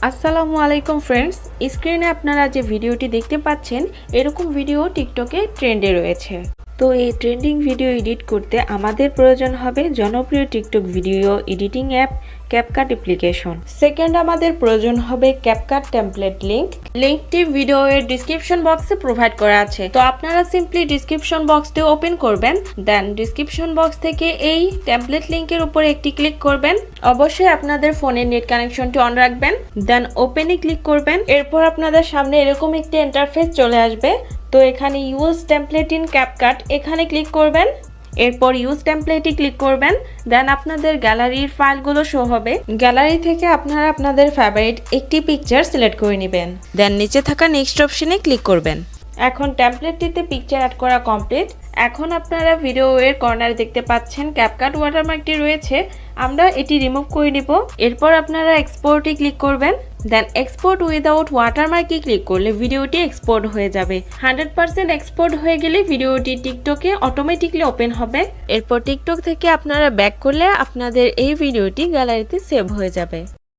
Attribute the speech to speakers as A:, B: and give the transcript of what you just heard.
A: আসসালামু আলাইকুম ফ্রেন্ডস, স্ক্রিনে আপনারা যে ভিডিওটি দেখতে পাচ্ছেন এরকম ভিডিও টিকটকে ট্রেন্ডে রয়েছে। তো এই ট্রেন্ডিং ভিডিও এডিট করতে আমাদের প্রয়োজন হবে জনপ্রিয় TikTok video editing app CapCut application. Second আমাদের প্রয়োজন হবে ক্যাপকাট টেমপ্লেট লিঙ্কটি ভিডিওর ডিসক্রিপশন বক্সে প্রোভাইড করা আছে। তো আপনারা সিম্পলি ডিসক্রিপশন বক্সটি ওপেন করবেন, দেন ডিসক্রিপশন বক্স থেকে এই টেমপ্লেট লিঙ্কের উপরে একটি ক্লিক করবেন। অবশ্যই আপনাদের ফোনের নেট কানেকশনটি অন রাখবেন, দেন ওপেনে ক্লিক করবেন। এরপর আপনাদের সামনে এরকম একটি ইন্টারফেস চলে আসবে। তো এখানে ইউজ টেমপ্লেট ইন ক্যাপকাট এখানে ক্লিক করবেন। এরপর ইউজ টেমপ্লেটে ক্লিক করবেন, দেন আপনাদের গ্যালারির ফাইলগুলো শো হবে। গ্যালারি থেকে আপনারা আপনাদের ফেভারিট একটি পিকচার সিলেক্ট করে নেবেন, দেন নিচে থাকা নেক্সট অপশনে ক্লিক করবেন। এখন টেমপ্লেটটিতে পিকচার অ্যাড করা কমপ্লিট। এখন আপনারা ভিডিওর কর্নারে দেখতে পাচ্ছেন ক্যাপকাট ওয়াটারমার্কটি রয়েছে, আমরা এটি রিমুভ করে নিব। এরপর আপনারা এক্সপোর্টে ক্লিক করবেন, দেন এক্সপোর্ট উইদাউট ওয়াটারমার্কে ক্লিক করলে ভিডিওটি এক্সপোর্ট হয়ে যাবে। 100% এক্সপোর্ট হয়ে গেলে ভিডিওটি টিকটকে অটোমেটিকলি ওপেন হবে। এরপর টিকটক থেকে আপনারা ব্যাক করলে আপনাদের এই ভিডিওটি গ্যালারিতে সেভ হয়ে যাবে।